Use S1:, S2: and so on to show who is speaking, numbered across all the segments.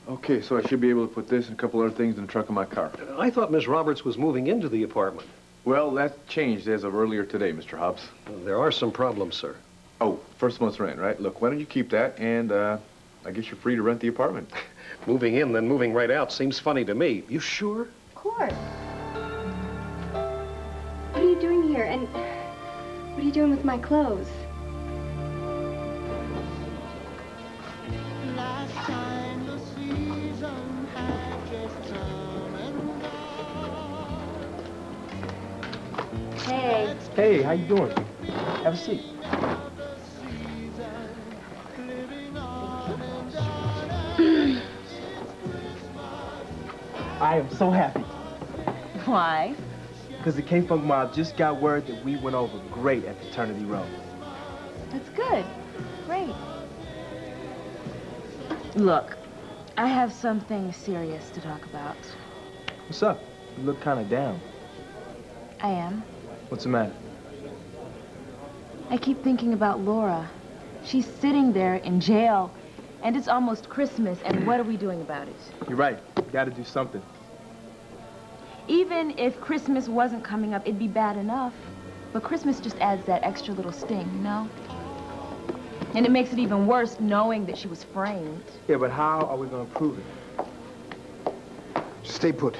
S1: Okay, so I should be able to put this and a couple other things in the trunk of my car.
S2: I thought Miss Roberts was moving into the apartment.
S1: Well, that changed as of earlier today, Mr. Hobbs.
S2: There are some problems, sir.
S1: Oh, first month's rent, right? Look, why don't you keep that, and I guess you're free to rent the apartment.
S2: Moving in, then moving right out seems funny to me. You sure?
S3: Of course. What are you doing here? And what are you doing with my clothes? Hey.
S4: Hey, how you doing? Have a seat. I am so happy.
S5: Why?
S4: Because the K-Funk Mob just got word that we went over great at Fraternity Row.
S3: That's good. Great.
S5: Look, I have something serious to talk about.
S4: What's up? You look kind of down.
S5: I am.
S4: What's the matter?
S5: I keep thinking about Laura. She's sitting there in jail, and it's almost Christmas, and what are we doing about it?
S4: You're right. Got to do something.
S5: Even if Christmas wasn't coming up, it'd be bad enough. But Christmas just adds that extra little sting, you know? And it makes it even worse knowing that she was framed.
S4: Yeah, but how are we going to prove it?
S6: Stay put.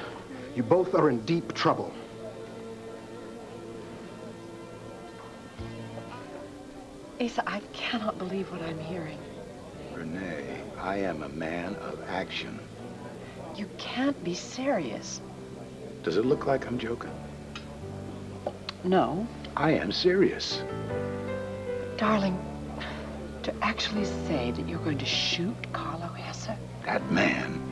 S6: You both are in deep trouble.
S7: Asa, I cannot believe what I'm hearing.
S8: Renee, I am a man of action.
S7: You can't be serious.
S8: Does it look like I'm joking?
S7: No.
S8: I am serious.
S7: Darling, to actually say that you're going to shoot Carlo Hesser?
S8: That man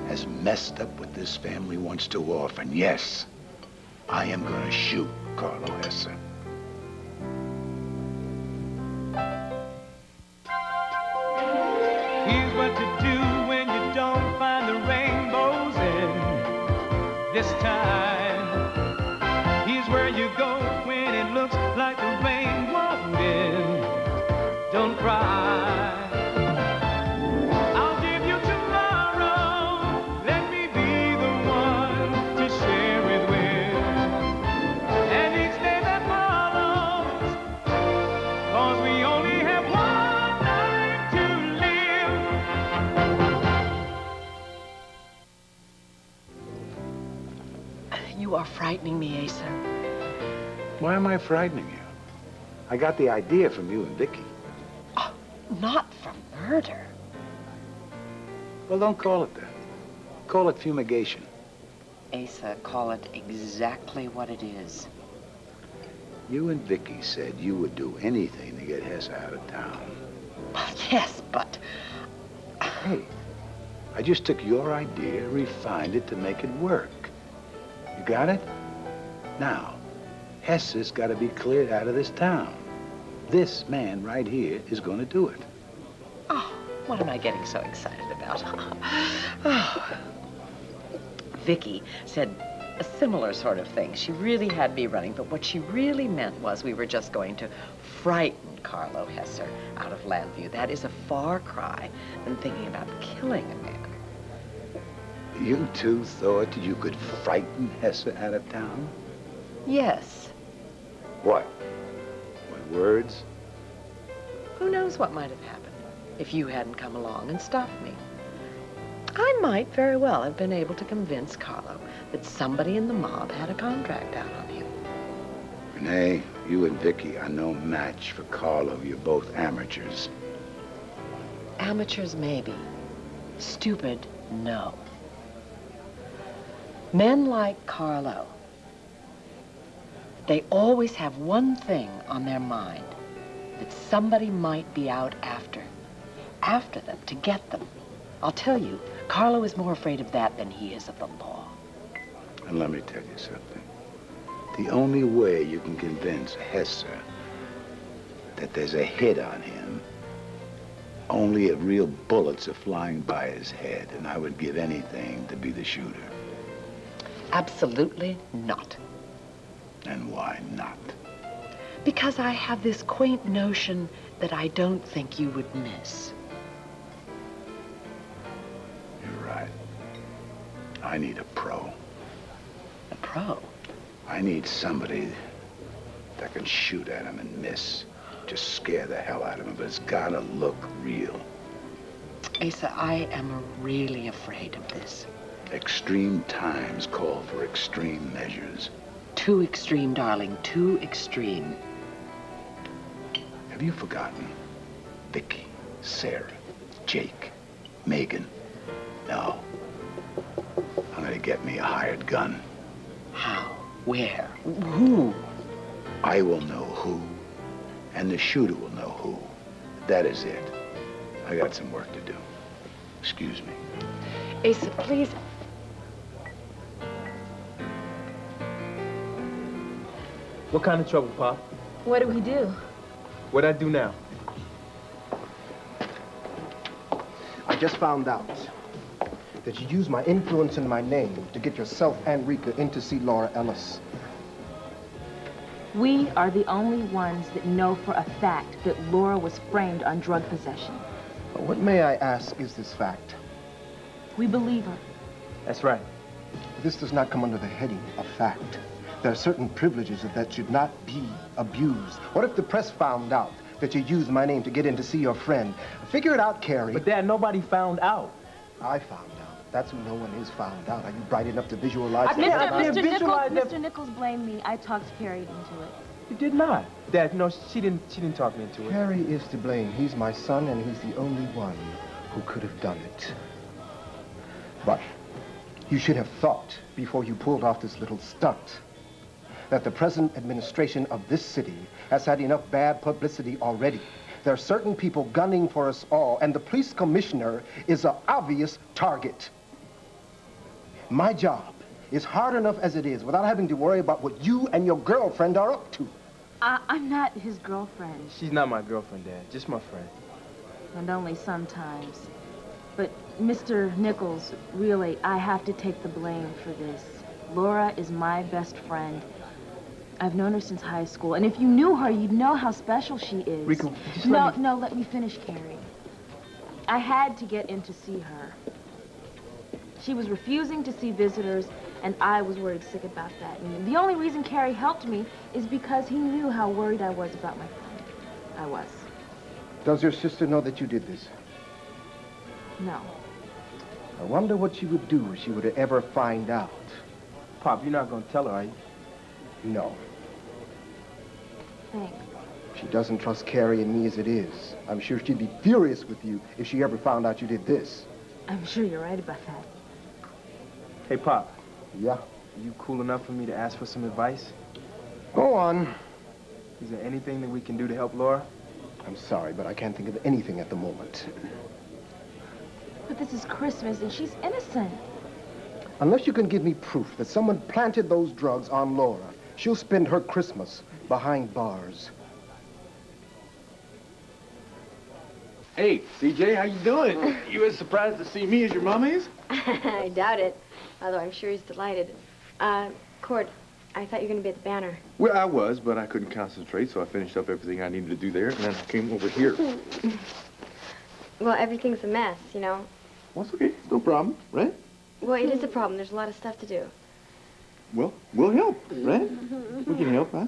S8: has messed up what this family wants to offer. And yes, I am going to shoot Carlo Hesser.
S9: Here's what to do when you don't find the rainbows in this time. Here's where you go when it looks like the rain won't end. Don't cry. I'll give you tomorrow. Let me be the one to share it with. And each day that follows, 'cause we only have one night to live.
S7: You are frightening me, Asa.
S8: Why am I frightening you? I got the idea from you and Viki.
S7: Oh, not for murder.
S8: Well, don't call it that. Call it fumigation.
S7: Asa, call it exactly what it is.
S8: You and Viki said you would do anything to get Hess out of town.
S7: Yes, but...
S8: Hey, I just took your idea, refined it to make it work. You got it? Now, Hess has got to be cleared out of this town. This man right here is going to do it.
S7: Oh, what am I getting so excited about? Oh. Viki said a similar sort of thing. She really had me running, but what she really meant was we were just going to frighten Carlo Hesser out of Llanview. That is a far cry than thinking about killing a man.
S8: You two thought you could frighten Hesser out of town?
S7: Yes.
S8: What? With words?
S7: Who knows what might have happened if you hadn't come along and stopped me. I might very well have been able to convince Carlo that somebody in the mob had a contract out on him.
S8: Renee, you and Viki are no match for Carlo. You're both amateurs.
S7: Amateurs, maybe. Stupid, no. Men like Carlo, they always have one thing on their mind, that somebody might be out after them, to get them. I'll tell you, Carlo is more afraid of that than he is of the law.
S8: And let me tell you something. The only way you can convince Hesser that there's a hit on him, only if real bullets are flying by his head, and I would give anything to be the shooter.
S7: Absolutely not.
S8: And why not?
S7: Because I have this quaint notion that I don't think you would miss.
S8: I need a pro.
S7: A pro?
S8: I need somebody that can shoot at him and miss. Just scare the hell out of him, but it's gotta look real.
S7: Asa, I am really afraid of this.
S8: Extreme times call for extreme measures.
S7: Too extreme, darling, too extreme.
S8: Have you forgotten Viki, Sarah, Jake, Megan? No. I'm gonna get me a hired gun.
S7: How? Where? Who?
S8: I will know who, and the shooter will know who. That is it. I got some work to do. Excuse me.
S7: Asa, please.
S4: What kind of trouble, Pop?
S5: What do we do?
S4: What'd I do now?
S6: I just found out that you used my influence and my name to get yourself and Rika in to see Laura Ellis.
S5: We are the only ones that know for a fact that Laura was framed on drug possession.
S6: What, may I ask, is this fact?
S5: We believe her.
S4: That's right.
S6: This does not come under the heading of fact. There are certain privileges that should not be abused. What if the press found out that you used my name to get in to see your friend? Figure it out, Kerry.
S4: But Dad, nobody found out.
S6: I found out. That's who no one is found out. Are you bright enough to visualize
S4: I
S6: that?
S4: can't visualize that.
S5: Mr. Nichols blamed me. I talked Carrie into it.
S4: You did not. Dad, no, she didn't talk me into it.
S6: Kerry is to blame. He's my son, and he's the only one who could have done it. But you should have thought before you pulled off this little stunt that the present administration of this city has had enough bad publicity already. There are certain people gunning for us all, and the police commissioner is an obvious target. My job is hard enough as it is without having to worry about what you and your girlfriend are up to.
S5: I'm not his girlfriend,
S4: She's not my girlfriend, Dad. Just my friend.
S5: and only sometimes. But, Mr. Nichols, really, I have to take the blame for this. Laura is my best friend. I've known her since high school, and if you knew her, you'd know how special she is.
S4: Rika, just
S5: No, let me finish, Kerry. I had to get in to see her. She was refusing to see visitors, and I was worried sick about that. And the only reason Kerry helped me is because he knew how worried I was about my friend. I was.
S6: Does your sister know that you did this?
S5: No.
S6: I wonder what she would do if she were to ever find out.
S4: Pop, you're not gonna tell her, are you?
S6: No.
S5: Thanks.
S6: She doesn't trust Kerry and me as it is. I'm sure she'd be furious with you if she ever found out you did this.
S5: I'm sure you're right about that.
S4: Hey, Pop,
S6: Yeah?
S4: are you cool enough for me to ask for some advice?
S6: Go on.
S4: Is there anything that we can do to help Laura?
S6: I'm sorry, but I can't think of anything at the moment.
S5: But this is Christmas, and she's innocent.
S6: Unless you can give me proof that someone planted those drugs on Laura, she'll spend her Christmas behind bars.
S1: Hey, CJ, how you doing? You as surprised to see me as your mom is?
S3: I doubt it, although I'm sure he's delighted. Cord, I thought you were going to be at the banner.
S1: Well, I was, but I couldn't concentrate, so I finished up everything I needed to do there, and then I came over here.
S3: Well, everything's a mess, you know.
S1: Well, it's okay. It's no problem, right?
S3: Well, it is a problem. There's a lot of stuff to do.
S1: Well, we'll help, right? We can help, huh?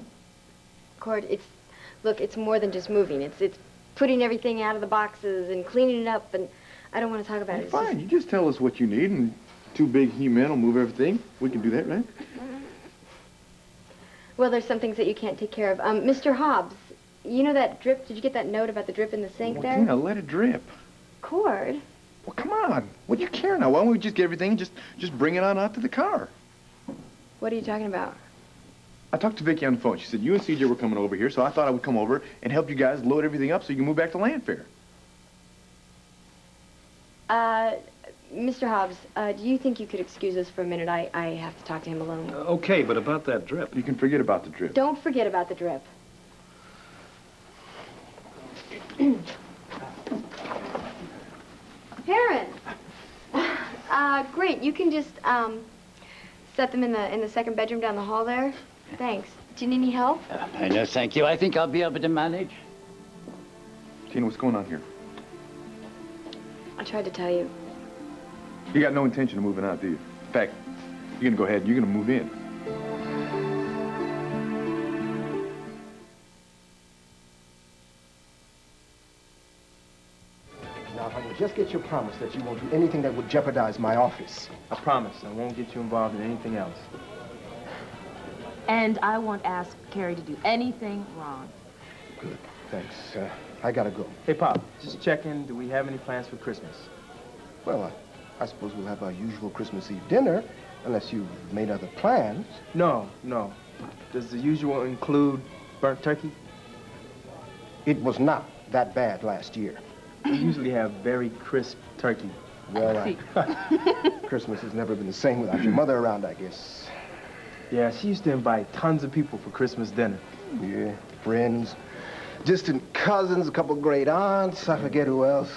S3: Cord, it's more than just moving. It's putting everything out of the boxes and cleaning it up, and I don't want to talk about it. It's
S1: Fine. You just tell us what you need, and two big he-men will move everything. We can do that, right?
S3: Well, there's some things that you can't take care of. Mr. Hobbs, you know that drip? Did you get that note about the drip in the sink there?
S1: Tina, let it drip.
S3: Cord?
S1: Well, come on. What do you care now? Why don't we just get everything, just bring it on out to the car?
S3: What are you talking about?
S1: I talked to Viki on the phone. She said you and CJ were coming over here, so I thought I would come over and help you guys load everything up so you can move back to Landfair.
S3: Mr. Hobbs, do you think you could excuse us for a minute? I have to talk to him alone.
S2: Okay, but about that drip.
S1: You can forget about the drip.
S3: Don't forget about the drip. Herron! Great. You can just, set them in the second bedroom down the hall there. Thanks. Do you need any help?
S10: No, thank you. I think I'll be able to manage.
S1: Tina, what's going on here?
S3: I tried to tell you.
S1: You got no intention of moving out, do you? fact, you're gonna go ahead, you're gonna move in.
S6: Now, honey, just get your promise that you won't do anything that would jeopardize my office.
S4: I promise I won't get you involved in anything else.
S5: And I won't ask Kerry to do anything wrong.
S6: Good, thanks. I gotta go.
S4: Hey, Pop, just checking. Do we have any plans for Christmas?
S6: Well, I suppose we'll have our usual Christmas Eve dinner, unless you've made other plans.
S4: No. Does the usual include burnt turkey?
S6: It was not that bad last year.
S4: We usually have very crisp turkey.
S6: Well, Christmas has never been the same without your mother around, I guess.
S4: Yeah, she used to invite tons of people for Christmas dinner.
S6: Yeah, friends, distant cousins, a couple great aunts, I forget who else.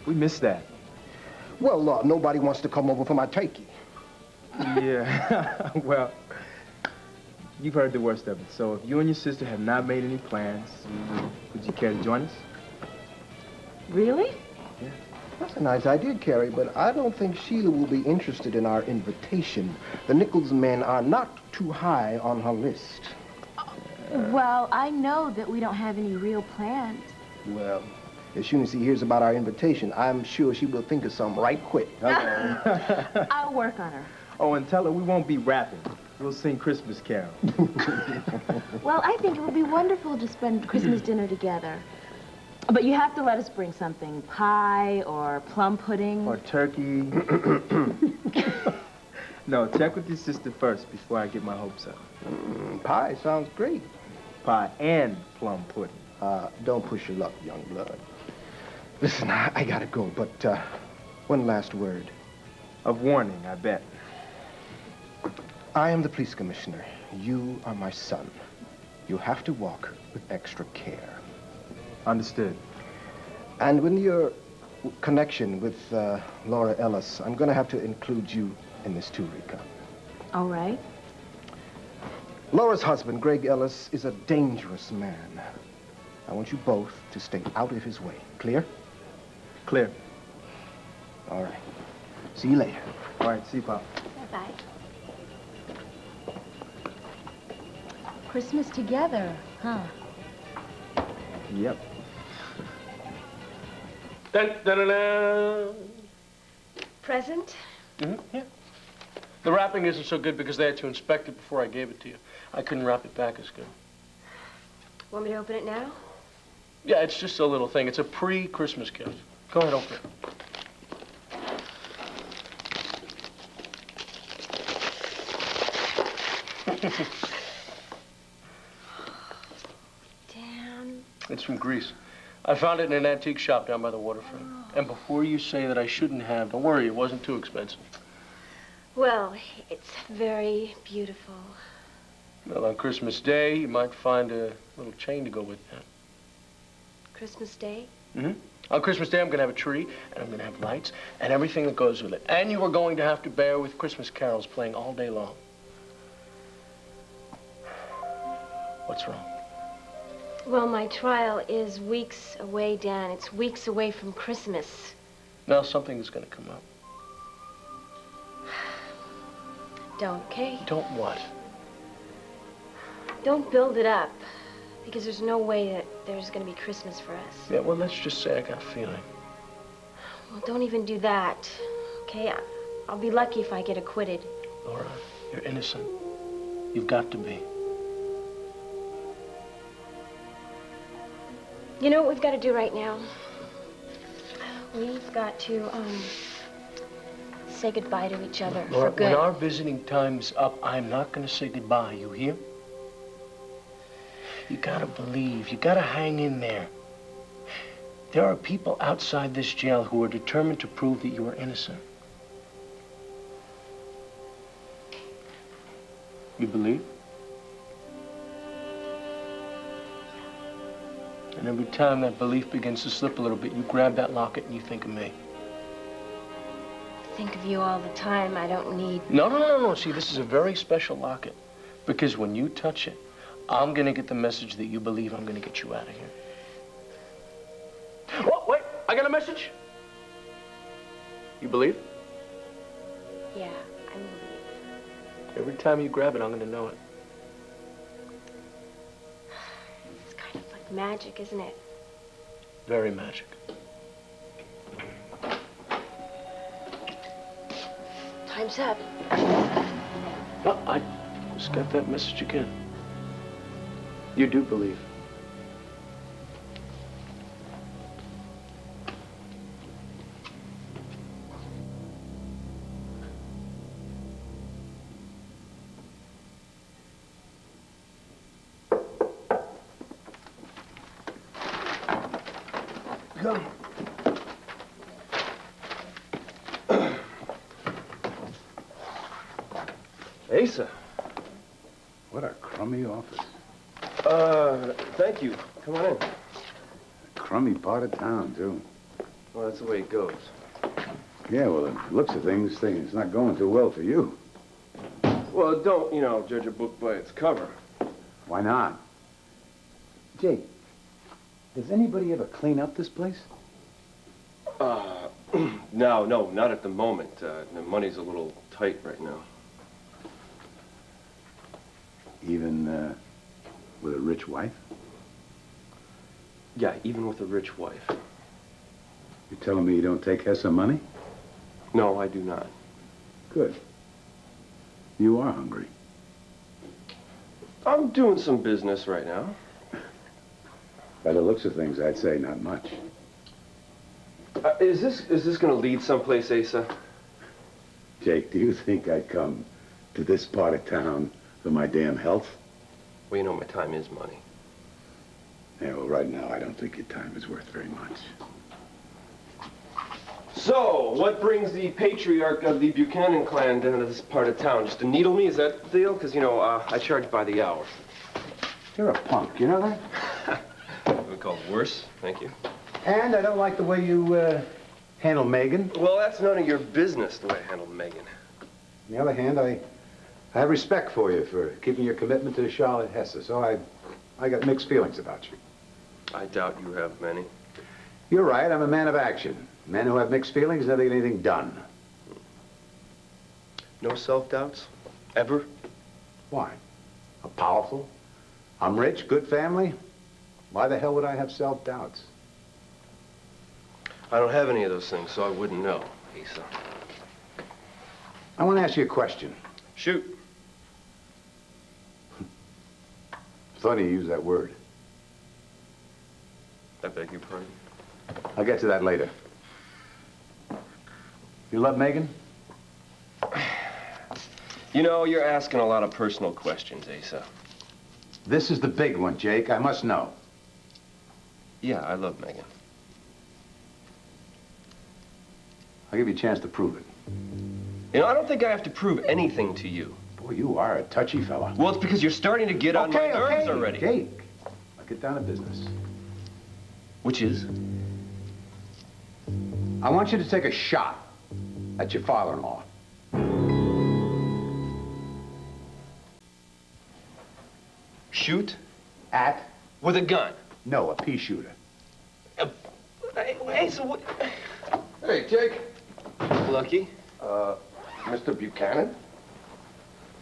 S4: We miss that.
S6: Well, nobody wants to come over for my turkey.
S4: Yeah, well, you've heard the worst of it. So if you and your sister have not made any plans, would you care to join us?
S5: Really?
S6: Yeah. That's a nice idea, Kerry, but I don't think Sheila will be interested in our invitation. The Nichols men are not too high on her list.
S5: Well, I know that we don't have any real plans.
S6: Well, as soon as she hears about our invitation, I'm sure she will think of something right quick.
S5: I'll work on her.
S4: Oh, and tell her we won't be rapping. We'll sing Christmas carols.
S5: Well, I think it would be wonderful to spend Christmas dinner together. But you have to let us bring something. Pie or plum pudding.
S4: Or turkey. No, check with your sister first before I get my hopes up.
S6: Pie sounds great.
S4: Pie and plum pudding.
S6: Don't push your luck, young blood. Listen, I gotta go, but one last word.
S4: Of warning, I bet.
S6: I am the police commissioner. You are my son. You have to walk with extra care.
S4: Understood.
S6: And with your connection with Laura Ellis, I'm gonna have to include you in this too, Rika.
S5: All right.
S6: Laura's husband, Greg Ellis, is a dangerous man. I want you both to stay out of his way. Clear?
S4: Clear.
S6: All right. See you later.
S4: All right, see you, Pop.
S3: Bye-bye.
S5: Christmas together, huh?
S4: Yep.
S2: Dun, dun, dun, dun.
S3: Present?
S2: Yeah. The wrapping isn't so good because they had to inspect it before I gave it to you. I couldn't wrap it back as good.
S3: Want me to open it now?
S2: Yeah, it's just a little thing. It's a pre-Christmas gift. Go ahead, open it.
S3: Damn.
S2: It's from Greece. I found it in an antique shop down by the waterfront. And before you say that I shouldn't have, don't worry, it wasn't too expensive.
S3: Well, it's very beautiful.
S2: Well, on Christmas Day, you might find a little chain to go with that.
S3: Christmas Day?
S2: Mm-hmm. On Christmas Day, I'm going to have a tree, and I'm going to have lights, and everything that goes with it. And you are going to have to bear with Christmas carols playing all day long. What's wrong?
S3: Well, my trial is weeks away, Dan. It's weeks away from Christmas.
S2: Now, something is going to come up.
S3: Don't, okay?
S2: Don't what?
S3: Don't build it up, because there's no way that there's going to be Christmas for us.
S2: Yeah, well, let's just say I got a feeling.
S3: Well, don't even do that, okay? I'll be lucky if I get acquitted.
S2: Laura, you're innocent. You've got to be.
S3: You know what we've got to do right now? We've got to, say goodbye to each other
S2: Laura,
S3: for good.
S2: when our visiting time's up, I'm not going to say goodbye, you hear? You gotta believe, you gotta hang in there. There are people outside this jail who are determined to prove that you are innocent. You believe? And every time that belief begins to slip a little bit, you grab that locket and you think of me.
S3: I think of you all the time. I don't need...
S2: No. See, this is a very special locket. Because when you touch it, I'm gonna get the message that you believe I'm gonna get you out of here. Oh, wait, I got a message. You believe?
S11: Yeah, I will leave.
S2: Every time you grab it, I'm gonna know it.
S11: It's kind of like magic, isn't it?
S2: Very magic.
S11: Time's up.
S2: Oh, I just got that message again. You do believe.
S6: Come.
S12: Asa.
S8: What a crummy office.
S12: Thank you. Come on in.
S8: Crummy part of town, too.
S12: Well, that's the way it goes.
S8: Yeah, well, it looks of things, it's not going too well for you.
S12: Well, don't, judge a book by its cover.
S8: Why not? Jake, does anybody ever clean up this place?
S12: No, not at the moment. The money's a little tight right now.
S8: Even, with a rich wife?
S12: Yeah, even with a rich wife.
S8: You're telling me you don't take Hesser money?
S12: No, I do not.
S8: Good. You are hungry.
S12: I'm doing some business right now.
S8: By the looks of things, I'd say not much.
S12: Is this gonna lead someplace, Asa?
S8: Jake, do you think I'd come to this part of town for my damn health?
S12: Well, my time is money.
S8: Yeah, well, right now, I don't think your time is worth very much.
S12: So, what brings the patriarch of the Buchanan clan down to this part of town? Just to needle me? Is that the deal? Because, I charge by the hour.
S8: You're a punk, you know that?
S12: We call it worse. Thank you.
S8: And I don't like the way you, handle Megan.
S12: Well, that's none of your business, the way I handle Megan.
S8: On the other hand, I have respect for you for keeping your commitment to Charlotte Hesser, so I got mixed feelings about you.
S12: I doubt you have many.
S8: You're right, I'm a man of action. Men who have mixed feelings never get anything done.
S12: No self-doubts? Ever?
S8: Why? I'm powerful. I'm rich, good family. Why the hell would I have self-doubts?
S12: I don't have any of those things, so I wouldn't know, Asa.
S8: I want to ask you a question.
S12: Shoot.
S8: Funny you use that word.
S12: I beg your pardon?
S8: I'll get to that later. You love Megan?
S12: You're asking a lot of personal questions, Asa.
S8: This is the big one, Jake. I must know.
S12: Yeah, I love Megan.
S8: I'll give you a chance to prove it.
S12: I don't think I have to prove anything to you.
S8: Boy, you are a touchy fella.
S12: Well, it's because you're starting to get on my nerves already.
S8: Jake, I'll get down to business.
S12: Which is?
S8: I want you to take a shot at your father-in-law.
S12: Shoot?
S8: At?
S12: With a gun?
S8: No, a pea shooter.
S12: Hey, so what? Hey, Jake. Lucky.
S13: Mr. Buchanan?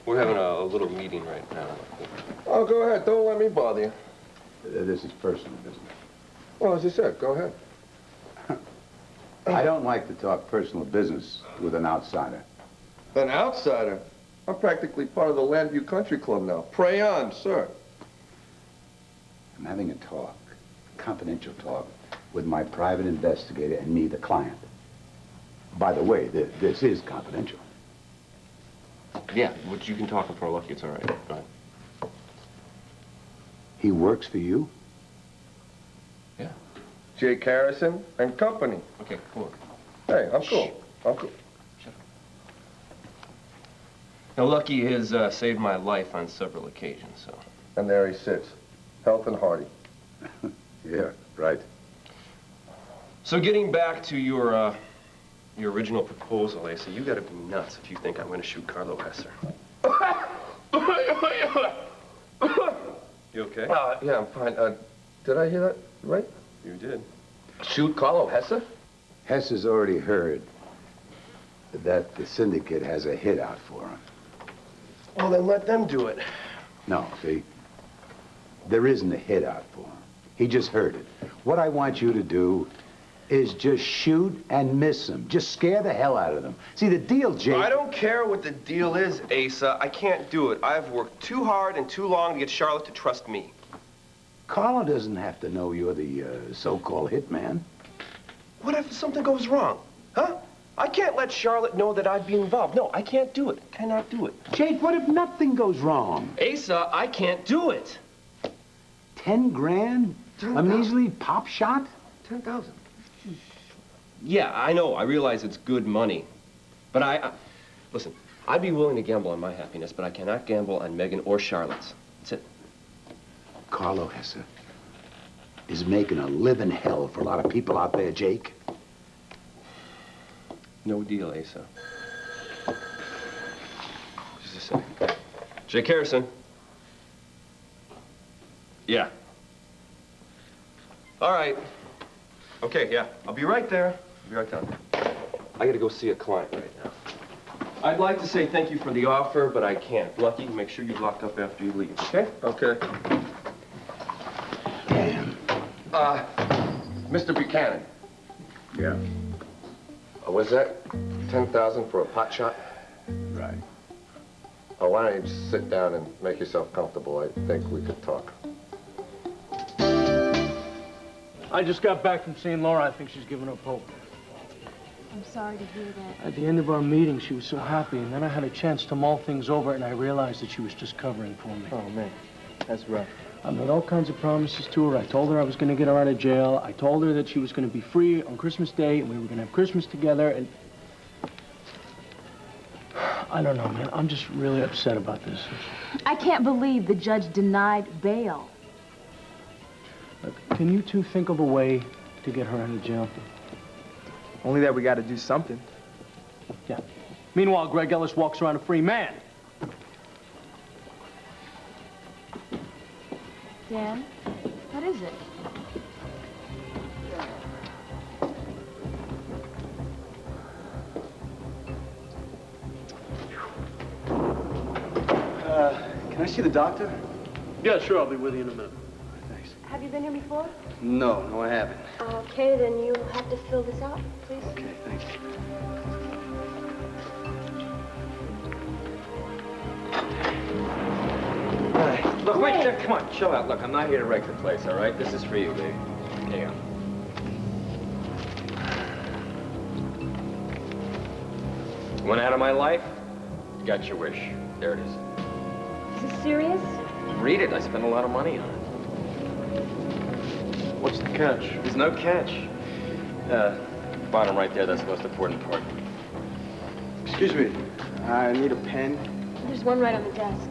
S12: We're having a little meeting right now.
S13: Oh, go ahead. Don't let me bother you.
S8: This is personal business.
S13: Well, as you said, go ahead.
S8: I don't like to talk personal business with an outsider.
S13: An outsider? I'm practically part of the Llanview Country Club now. Pray on, sir.
S8: I'm having a talk, confidential talk, with my private investigator and me, the client. By the way, this is confidential.
S12: Yeah, but you can talk in front of Lucky. It's all right. Go ahead.
S8: He works for you?
S12: Yeah.
S13: Jake Harrison and company.
S12: Okay, cool.
S13: Hey, I'm cool. I'm cool.
S12: Shut up. Now, Lucky has saved my life on several occasions, so.
S13: And there he sits, health and hearty.
S8: Yeah, right.
S12: So getting back to your original proposal, Asa, you gotta be nuts if you think I'm gonna shoot Carlo Hesser. You okay?
S13: Yeah, I'm fine. Did I hear that right?
S12: You did.
S13: Shoot Carlo Hesser?
S8: Hesser's already heard that the syndicate has a hit out for him.
S2: Well, then let them do it.
S8: No, see, there isn't a hit out for him. He just heard it. What I want you to do is just shoot and miss them. Just scare the hell out of them. See, the deal, Jake...
S12: I don't care what the deal is, Asa. I can't do it. I've worked too hard and too long to get Charlotte to trust me.
S8: Carlo doesn't have to know you're the so-called hitman.
S12: What if something goes wrong? Huh? I can't let Charlotte know that I'd be involved. No, I can't do it. Cannot do it.
S8: Jake, what if nothing goes wrong?
S12: Asa, I can't do it.
S8: 10 grand? A measly pop shot?
S12: 10,000. Yeah, I know. I realize it's good money. But listen, I'd be willing to gamble on my happiness, but I cannot gamble on Megan or Charlotte's. That's it.
S8: Carlo Hesser is making a living hell for a lot of people out there, Jake.
S12: No deal, Asa. Just a second. Jake Harrison. Yeah. All right. Okay, yeah. I'll be right there. I'll be right down. I gotta go see a client right now. I'd like to say thank you for the offer, but I can't. Lucky, make sure you're locked up after you leave, okay?
S13: Okay.
S8: Damn.
S13: Mr. Buchanan.
S8: Yeah.
S13: Was that 10,000 for a pot shot?
S8: Right.
S13: Oh, why don't you just sit down and make yourself comfortable? I think we could talk.
S2: I just got back from seeing Laura. I think she's given up hope.
S5: I'm sorry to hear that.
S2: At the end of our meeting, she was so happy, and then I had a chance to mull things over, and I realized that she was just covering for me.
S4: Oh, man. That's rough.
S2: I made all kinds of promises to her. I told her I was going to get her out of jail. I told her that she was going to be free on Christmas Day, and we were going to have Christmas together, and... I don't know, man. I'm just really upset about this.
S5: I can't believe the judge denied bail.
S2: Look, can you two think of a way to get her out of jail?
S4: Only that we got to do something.
S2: Yeah. Meanwhile, Greg Ellis walks around a free man.
S5: Dan, what is it?
S1: Can I see the doctor?
S2: Yeah, sure. I'll be with you in a minute.
S1: Thanks.
S11: Have you been here before?
S1: No, I haven't.
S11: Okay, then you have to fill this out, please.
S1: Okay, thank you. All right.
S12: Look, wait there. Come on, chill out. Look, I'm not here to wreck the place, all right? This is for you, baby. Here you go. Went out of my life, got your wish. There it is.
S11: Is this serious?
S12: Read it. I spent a lot of money on it.
S2: What's the catch?
S12: There's no catch. Bottom right there, that's the most important part.
S4: Excuse me. I need a pen.
S11: There's one right on the desk.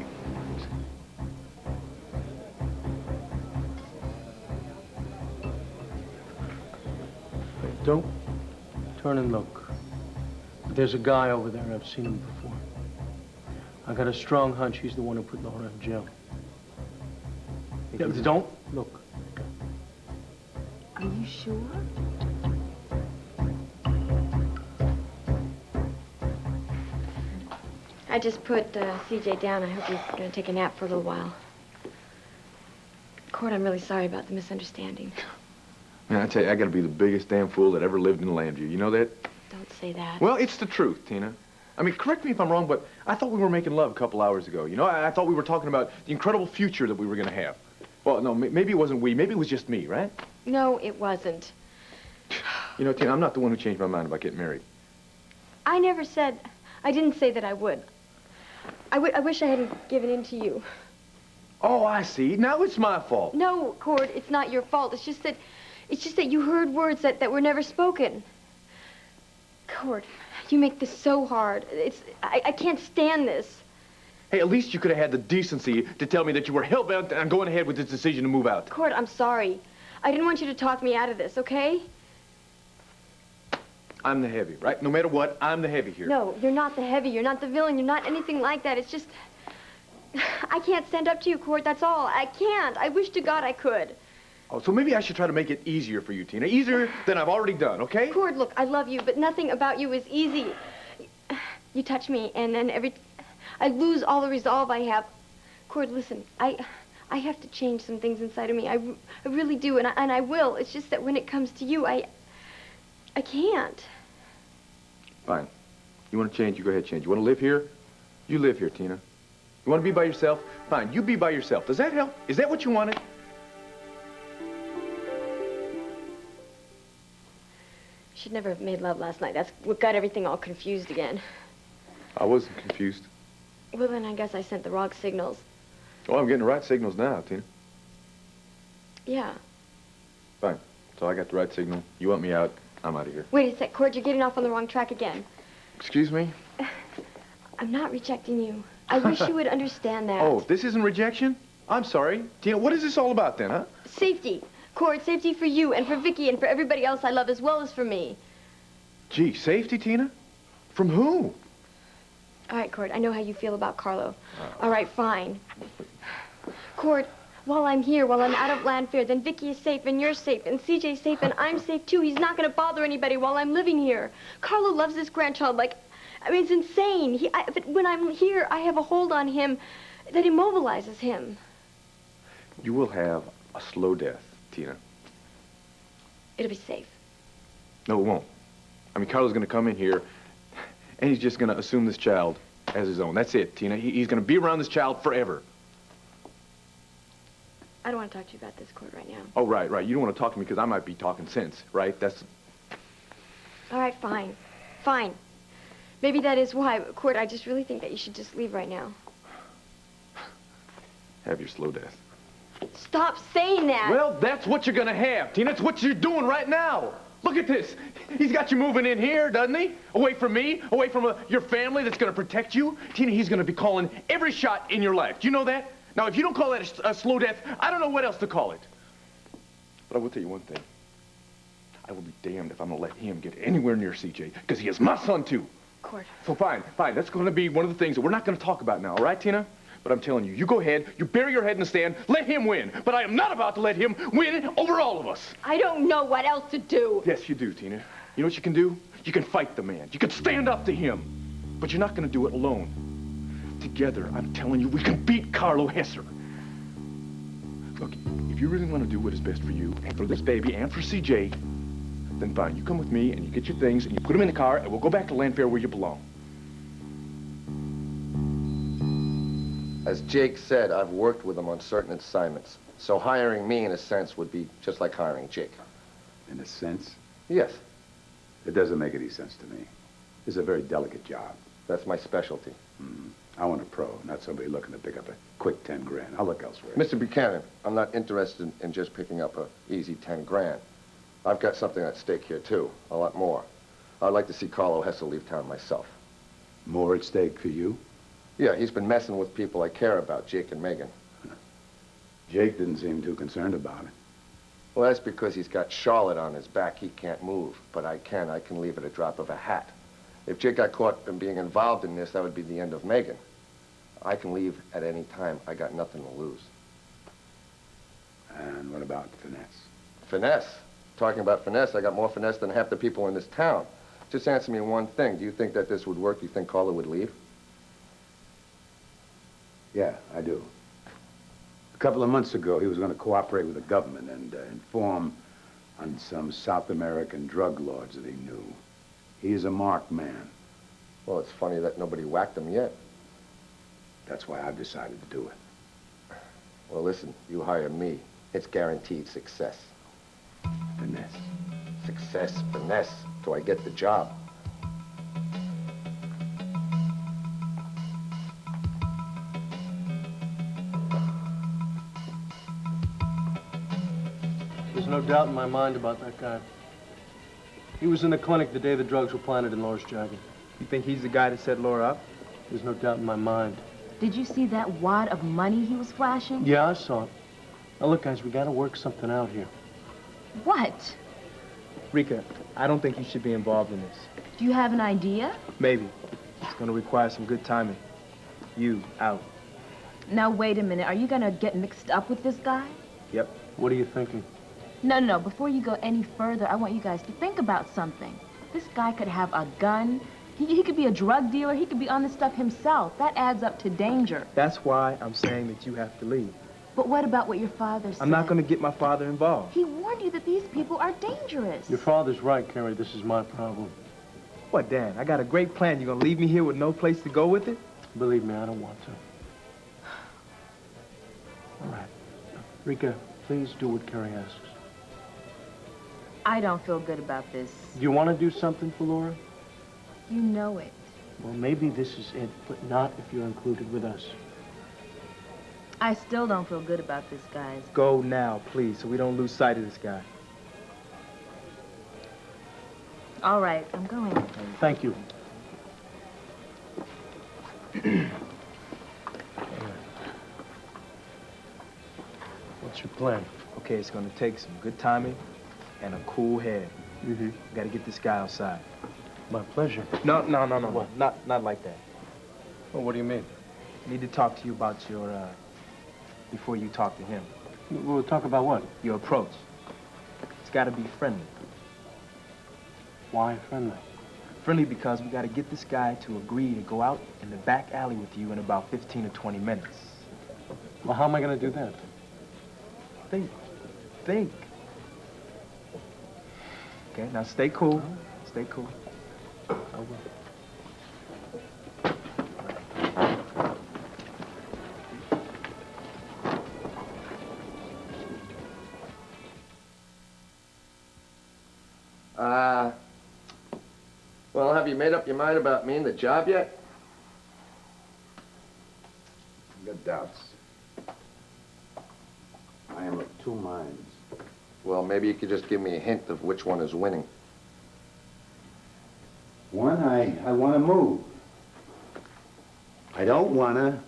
S2: Don't turn and look. There's a guy over there. I've seen him before. I got a strong hunch he's the one who put Laura in jail. Yeah, don't look.
S5: Are you sure?
S3: I just put CJ down. I hope he's going to take a nap for a little while. Court, I'm really sorry about the misunderstanding.
S1: Man, I tell you, I gotta be the biggest damn fool that ever lived in Llanview. You know that?
S3: Don't say that.
S1: Well, it's the truth, Tina. I mean, correct me if I'm wrong, but I thought we were making love a couple hours ago. You know, I thought we were talking about the incredible future that we were gonna have. Well, no, maybe it wasn't we. Maybe it was just me, right?
S3: No, it wasn't.
S1: You know, Tina, I'm not the one who changed my mind about getting married.
S3: I never said... I didn't say that I would. I wish I hadn't given in to you.
S1: Oh, I see. Now it's my fault.
S3: No, Cord, it's not your fault. It's just that you heard words that were never spoken. Cord, you make this so hard. I can't stand this.
S1: Hey, at least you could have had the decency to tell me that you were hell-bent on going ahead with this decision to move out.
S3: Cord, I'm sorry. I didn't want you to talk me out of this, okay?
S1: I'm the heavy, right? No matter what, I'm the heavy here.
S3: No, you're not the heavy. You're not the villain. You're not anything like that. It's just... I can't stand up to you, Cord. That's all. I can't. I wish to God I could.
S1: Oh, so maybe I should try to make it easier for you, Tina. Easier than I've already done, okay?
S3: Cord, look, I love you, but nothing about you is easy. you touch me, and then I lose all the resolve I have. Cord, listen, I have to change some things inside of me. I really do, and I will. It's just that when it comes to you, I can't.
S1: Fine. You want to change, you go ahead, change. You want to live here? You live here, Tina. You want to be by yourself? Fine, you be by yourself. Does that help? Is that what you wanted?
S3: Should never have made love last night. That's what got everything all confused again.
S1: I wasn't confused.
S3: Well, then I guess I sent the wrong signals.
S1: Oh, I'm getting the right signals now, Tina.
S3: Yeah.
S1: Fine. So I got the right signal. You want me out, I'm out of here.
S3: Wait a sec, Cord, you're getting off on the wrong track again.
S1: Excuse me?
S3: I'm not rejecting you. I wish you would understand that.
S1: Oh, this isn't rejection? I'm sorry. Tina, what is this all about then, huh?
S3: Safety. Cord, safety for you and for Viki and for everybody else I love as well as for me.
S1: Gee, safety, Tina? From who?
S3: All right, Cord, I know how you feel about Carlo. All right, fine. Cord, while I'm here, while I'm out of Llanview, then Viki is safe and you're safe and CJ's safe and I'm safe too. He's not going to bother anybody while I'm living here. Carlo loves this grandchild like, I mean, it's insane. But when I'm here, I have a hold on him that immobilizes him.
S1: You will have a slow death, Tina.
S3: It'll be safe.
S1: No, it won't. I mean, Carlo's going to come in here, and he's just going to assume this child as his own. That's it, Tina. He's going to be around this child forever.
S3: I don't want to talk to you about this, Cord, right now.
S1: Oh, right. You don't want to talk to me because I might be talking sense, right? That's...
S3: All right, fine. Fine. Maybe that is why, but Cord, I just really think that you should just leave right now.
S1: Have your slow death.
S3: Stop saying that!
S1: Well, that's what you're going to have, Tina. It's what you're doing right now. Look at this. He's got you moving in here, doesn't he? Away from me, away from your family that's going to protect you. Tina, he's going to be calling every shot in your life. Do you know that? Now, if you don't call that a slow death, I don't know what else to call it. But I will tell you one thing. I will be damned if I'm going to let him get anywhere near CJ, because he is my son, too.
S3: Cord.
S1: So fine. That's going to be one of the things that we're not going to talk about now, all right, Tina? But I'm telling you, you go ahead, you bury your head in the sand, let him win. But I am not about to let him win over all of us.
S3: I don't know what else to do.
S1: Yes, you do, Tina. You know what you can do? You can fight the man. You can stand up to him. But you're not going to do it alone. Together, I'm telling you, we can beat Carlo Hesser. Look, if you really want to do what is best for you, and for this baby, and for CJ, then fine. You come with me, and you get your things, and you put them in the car, and we'll go back to Llanview where you belong.
S13: As Jake said, I've worked with him on certain assignments. So hiring me, in a sense, would be just like hiring Jake.
S8: In a sense?
S13: Yes,
S8: It doesn't make any sense to me. It's a very delicate job.
S13: that's my specialty.
S8: I want a pro, not somebody looking to pick up a quick 10 grand. I'll look elsewhere.
S13: Mr. Buchanan, I'm not interested in just picking up a easy 10 grand. I've got something at stake here, too. A lot more. I'd like to see Carlo Hesser leave town myself.
S8: More at stake for you?
S13: Yeah, he's been messing with people I care about, Jake and Megan.
S8: Jake didn't seem too concerned about it.
S13: Well, that's because he's got Charlotte on his back. He can't move, but I can. I can leave at a drop of a hat. If Jake got caught in being involved in this, that would be the end of Megan. I can leave at any time. I got nothing to lose.
S8: And what about finesse?
S13: Finesse? Talking about finesse, I got more finesse than half the people in this town. Just answer me one thing. Do you think that this would work? Do you think Carlo would leave?
S8: Yeah, I do. A couple of months ago, he was going to cooperate with the government and inform on some South American drug lords that he knew. He's a marked man.
S13: Well, it's funny that nobody whacked him yet.
S8: That's why I've decided to do it.
S13: Well, listen, you hire me. It's guaranteed success.
S8: Finesse.
S13: Success, finesse. Do I get the job?
S2: There's no doubt in my mind about that guy. He was in the clinic the day the drugs were planted in Laura's jacket.
S4: You think he's the guy that set Laura up?
S2: There's no doubt in my mind.
S5: Did you see that wad of money he was flashing?
S2: Yeah, I saw it. Now, look, guys, we got to work something out here.
S5: What?
S4: Rika, I don't think you should be involved in this.
S5: Do you have an idea?
S4: Maybe. It's going to require some good timing. You, out.
S5: Now, wait a minute. Are you going to get mixed up with this guy?
S4: Yep.
S2: What are you thinking?
S5: No. Before you go any further, I want you guys to think about something. This guy could have a gun, He could be a drug dealer. He could be on this stuff himself. That adds up to danger.
S4: That's why I'm saying that you have to leave.
S5: But what about what your father said?
S4: I'm not going to get my father involved.
S5: He warned you that these people are dangerous.
S2: Your father's right, Kerry. This is my problem.
S4: What, Dan? I got a great plan. You going to leave me here with no place to go with it?
S2: Believe me, I don't want to. All right. Rika, please do what Kerry asks.
S5: I don't feel good about this.
S2: Do you want to do something for Laura?
S5: You know it.
S2: Well, maybe this is it, but not if you're included with us.
S5: I still don't feel good about this, guys.
S4: Go now, please, so we don't lose sight of this guy.
S5: All right, I'm going.
S2: Thank you. What's your plan?
S4: Okay, it's going to take some good timing and a cool head.
S2: Mm-hmm.
S4: Got to get this guy outside.
S2: My pleasure.
S4: No.
S2: What?
S4: Not like that.
S2: Well, what do you mean?
S4: I need to talk to you about your, before you talk to him.
S2: We'll talk about what?
S4: Your approach. It's got to be friendly.
S2: Why friendly?
S4: Friendly because we got to get this guy to agree to go out in the back alley with you in about 15 or 20 minutes.
S2: Well, how am I going to do that?
S4: Think. Okay, now stay cool. Stay cool.
S2: I will.
S13: Well, have you made up your mind about me and the job yet?
S8: I've got doubts. I am of two minds.
S13: Well, maybe you could just give me a hint of which one is winning.
S8: One, I want to move. I don't want to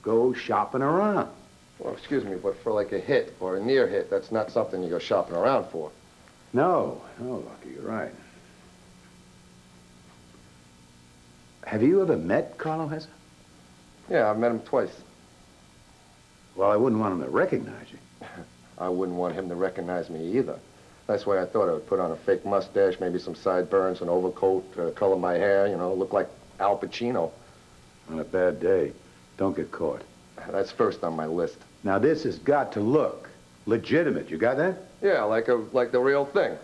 S8: go shopping around.
S13: Well, excuse me, but for like a hit or a near hit, that's not something you go shopping around for.
S8: No, Lucky, you're right. Have you ever met Carlo Hesser?
S13: Yeah, I've met him twice.
S8: Well, I wouldn't want him to recognize you.
S13: I wouldn't want him to recognize me either. That's why I thought I would put on a fake mustache, maybe some sideburns, an overcoat, color my hair, you know, look like Al Pacino.
S8: On a bad day, don't get caught.
S13: That's first on my list.
S8: Now, this has got to look legitimate. You got that?
S13: Yeah, like the real thing.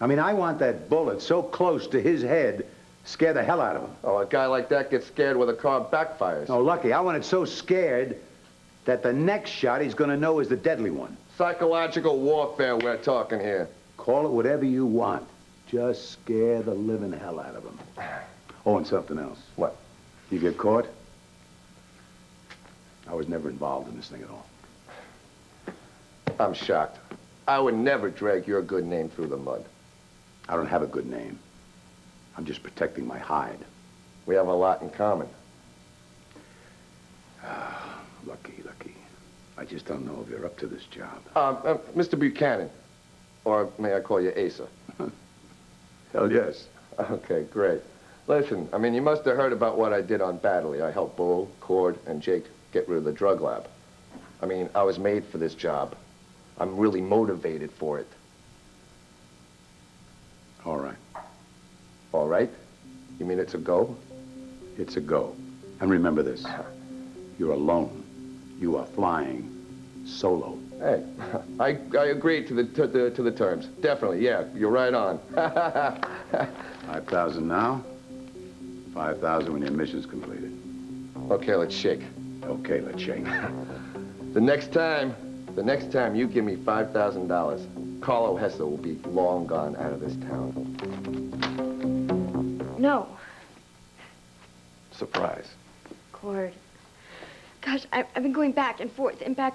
S8: I mean, I want that bullet so close to his head, scare the hell out of him.
S13: Oh, a guy like that gets scared when the car backfires.
S8: No, Lucky, I want it so scared that the next shot he's going to know is the deadly one.
S13: Psychological warfare we're talking here.
S8: Call it whatever you want. Just scare the living hell out of him. Oh, and something else.
S13: What?
S8: You get caught? I was never involved in this thing at all.
S13: I'm shocked. I would never drag your good name through the mud.
S8: I don't have a good name. I'm just protecting my hide.
S13: We have a lot in common.
S8: Lucky. I just don't know if you're up to this job.
S13: Mr. Buchanan, or may I call you Asa?
S8: Hell yes.
S13: Okay, great. Listen, I mean, you must have heard about what I did on Battley. I helped Bull, Cord, and Jake get rid of the drug lab. I mean, I was made for this job. I'm really motivated for it.
S8: All right.
S13: All right? You mean it's a go?
S8: It's a go. And remember this. You're alone. You are flying solo.
S13: Hey, I agree to the terms. Definitely, yeah. You're right on.
S8: 5,000 now. 5,000 when your mission's completed.
S13: Okay, let's shake.
S8: Okay, let's shake.
S13: The next time you give me $5,000, Carlo Hesser will be long gone out of this town.
S3: No.
S13: Surprise.
S3: Cord. Gosh, I've been going back and forth, and I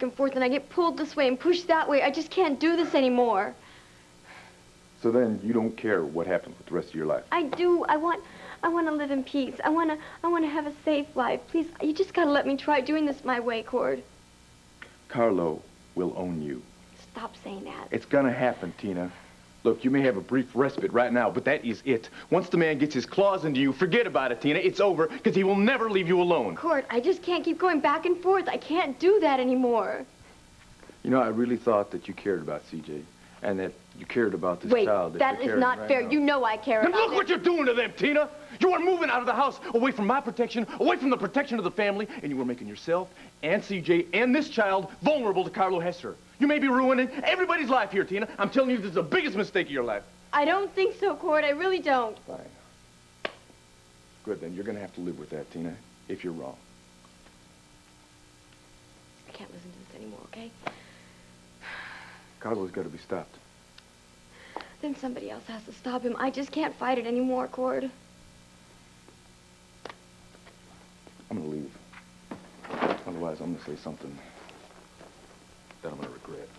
S3: get pulled this way and pushed that way. I just can't do this anymore.
S12: So then you don't care what happens with the rest of your life?
S3: I do. I want to live in peace. I want to have a safe life. Please, you just gotta let me try doing this my way, Cord.
S12: Carlo will own you.
S3: Stop saying that.
S12: It's gonna happen, Tina. Look, you may have a brief respite right now, but that is it. Once the man gets his claws into you, forget about it, Tina. It's over, because he will never leave you alone.
S3: Cord, I just can't keep going back and forth. I can't do that anymore.
S12: You know, I really thought that you cared about CJ.
S4: and that you cared about this
S3: Wait,
S4: child.
S3: that is not fair. You know I care
S1: And
S3: about
S1: look what you're doing to them, Tina. You are moving out of the house, away from my protection, away from the protection of the family, and you are making yourself and CJ and this child vulnerable to Carlo Hesser. You may be ruining everybody's life here, Tina. I'm telling you, this is the biggest mistake of your life.
S3: I don't think so, Cord. I really don't.
S4: Fine. Good, then you're gonna have to live with that, Tina, if you're wrong.
S3: I can't listen to this anymore, okay?
S4: Carlo's gotta be stopped.
S3: Then somebody else has to stop him. I just can't fight it anymore, Cord.
S4: I'm gonna leave. Otherwise, I'm gonna say something that I'm gonna regret.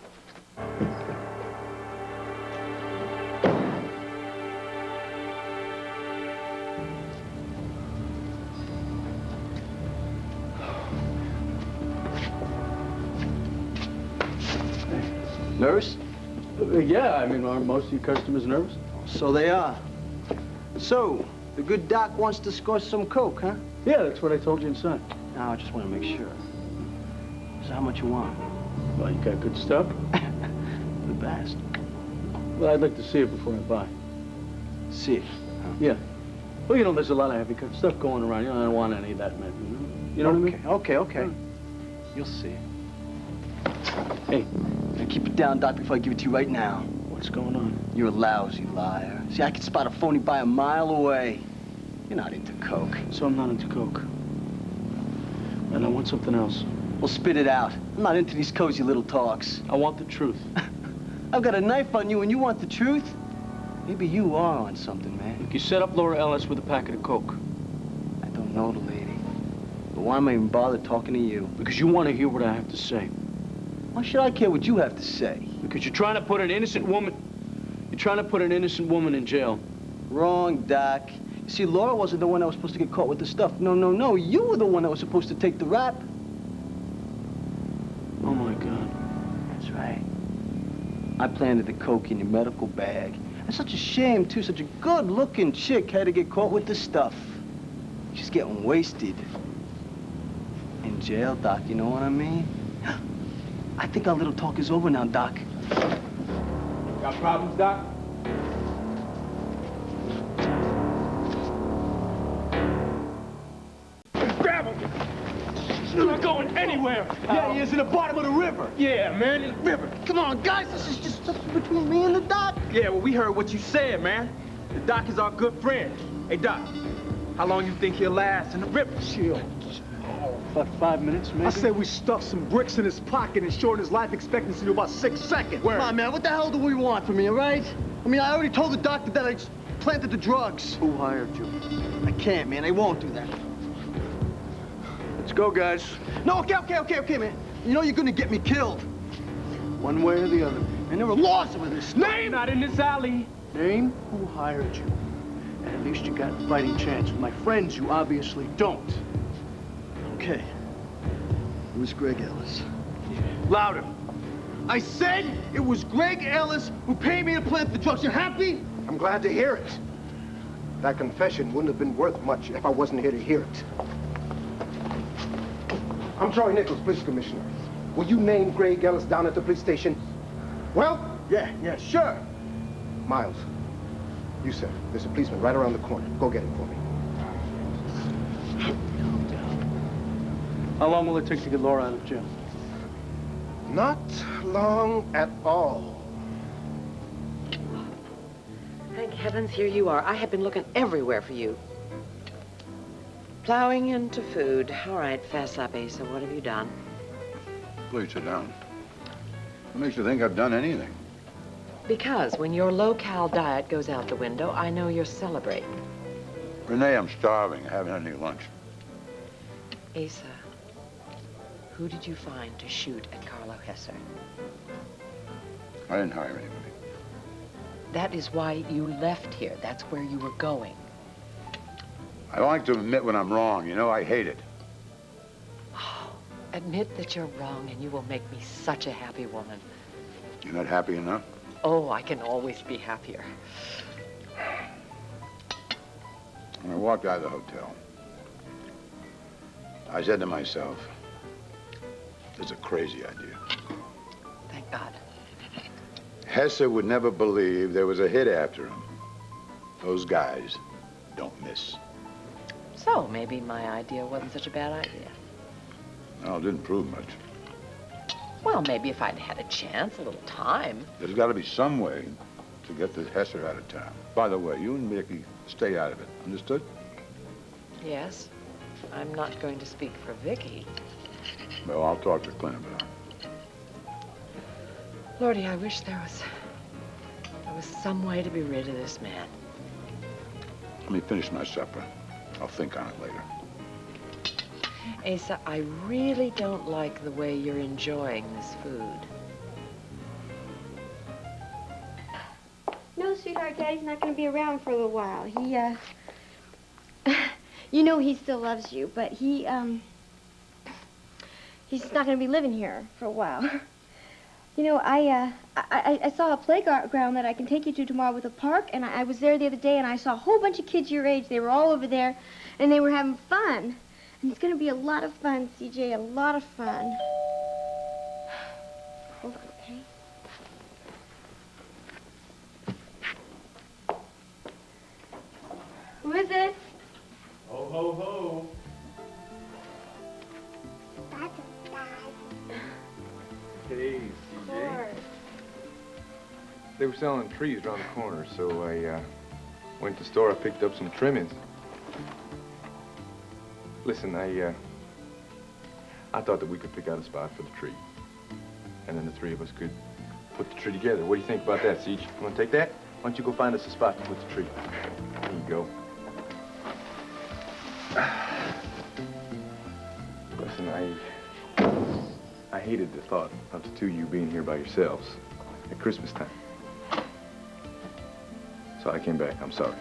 S2: Nervous? Yeah, I mean, aren't most of your customers nervous?
S14: So they are. So, the good doc wants to score some coke, huh?
S2: Yeah, that's what I told you inside.
S14: No, I just want to make sure. So how much you want?
S2: Well, you got good stuff?
S14: The best.
S2: Well, I'd like to see it before I buy.
S14: See it? Huh?
S2: Yeah. Well, you know, there's a lot of heavy cut stuff going around. You know, I don't want any of that, man. You know what I mean?
S14: Okay. You'll see.
S2: Hey.
S14: Now keep it down, Doc, before I give it to you right now.
S2: What's going on?
S14: You're a lousy liar. See, I can spot a phony by a mile away. You're not into coke.
S2: So I'm not into coke. And I want something else.
S14: Well, spit it out. I'm not into these cozy little talks.
S2: I want the truth.
S14: I've got a knife on you and you want the truth? Maybe you are on something, man.
S2: Look, you set up Laura Ellis with a packet of coke.
S14: I don't know the lady. But why am I even bothered talking to you?
S2: Because you want to hear what I have to say.
S14: Why should I care what you have to say?
S2: Because you're trying to put an innocent woman... You're trying to put an innocent woman in jail.
S14: Wrong, Doc. You see, Laura wasn't the one that was supposed to get caught with the stuff. No. You were the one that was supposed to take the rap.
S2: Oh, my God.
S14: That's right. I planted the coke in your medical bag. It's such a shame, too. Such a good-looking chick had to get caught with the stuff. She's getting wasted. In jail, Doc, you know what I mean? I think our little talk is over now, Doc.
S1: Got problems, Doc? Grab him! He's not going anywhere! Yeah, he is in the bottom of the river! Yeah, man, in the river!
S14: Come on, guys, this is just something between me and the Doc.
S4: Yeah, well, we heard what you said, man. The Doc is our good friend. Hey, Doc, how long you think he'll last in the river?
S1: Chill.
S2: About 5 minutes, maybe?
S1: I say we stuff some bricks in his pocket and shorten his life expectancy to about 6 seconds.
S14: Come on, man, what the hell do we want from me, all right? I mean, I already told the doctor that I just planted the drugs.
S2: Who hired you?
S14: I can't, man. I won't do that.
S2: Let's go, guys.
S14: No, okay, man. You know you're gonna get me killed.
S2: One way or the other.
S14: And there are laws over this.
S1: Name! Not in this alley.
S2: Name who hired you. And at least you got a fighting chance. With my friends, you obviously don't.
S14: Okay. It was Greg Ellis.
S2: Louder.
S14: I said it was Greg Ellis who paid me to plant the drugs. You happy?
S6: I'm glad to hear it. That confession wouldn't have been worth much if I wasn't here to hear it. I'm Troy Nichols, police commissioner. Will you name Greg Ellis down at the police station? Well, yeah, sure. Miles, you sir, there's a policeman right around the corner. Go get him for me.
S2: How long will it take to get Laura out of jail?
S6: Not long at all.
S7: Thank heavens, here you are. I have been looking everywhere for you. Plowing into food. All right, fess up, Asa. What have you done?
S8: Please sit down. What makes you think I've done anything?
S7: Because when your low-cal diet goes out the window, I know you're celebrating.
S8: Renee, I'm starving. I haven't had any lunch.
S7: Asa, who did you find to shoot at Carlo Hesser?
S8: I didn't hire anybody.
S7: That is why you left here. That's where you were going.
S8: I like to admit when I'm wrong. You know, I hate it.
S7: Oh, admit that you're wrong and you will make me such a happy woman.
S8: You're not happy enough?
S7: Oh, I can always be happier.
S8: When I walked out of the hotel, I said to myself, it's a crazy idea.
S7: Thank God.
S8: Hesser would never believe there was a hit after him. Those guys don't miss.
S7: So maybe my idea wasn't such a bad idea.
S8: No, it didn't prove much.
S7: Well, maybe if I'd had a chance, a little time.
S8: There's got to be some way to get this Hesser out of town. By the way, you and Viki stay out of it. Understood?
S7: Yes. I'm not going to speak for Viki.
S8: Well, I'll talk to Clint about it.
S7: Lordy, I wish there was some way to be rid of this man.
S8: Let me finish my supper. I'll think on it later.
S7: Asa, I really don't like the way you're enjoying this food.
S3: No, sweetheart, Daddy's not going to be around for a little while. He, you know he still loves you, but he's not going to be living here for a while. You know, I saw a playground that I can take you to tomorrow with a park, and I was there the other day, and I saw a whole bunch of kids your age. They were all over there, and they were having fun. And it's going to be a lot of fun, CJ, a lot of fun. Hold on, okay? Who is it?
S12: Ho, ho, ho. Hey, CJ. They were selling trees around the corner, so I went to the store. I picked up some trimmings. Listen, I thought that we could pick out a spot for the tree, and then the three of us could put the tree together. What do you think about that, Siege? You want to take that? Why don't you go find us a spot to put the tree? There you go. Listen, I hated the thought of the two of you being here by yourselves at Christmas time. So I came back. I'm sorry.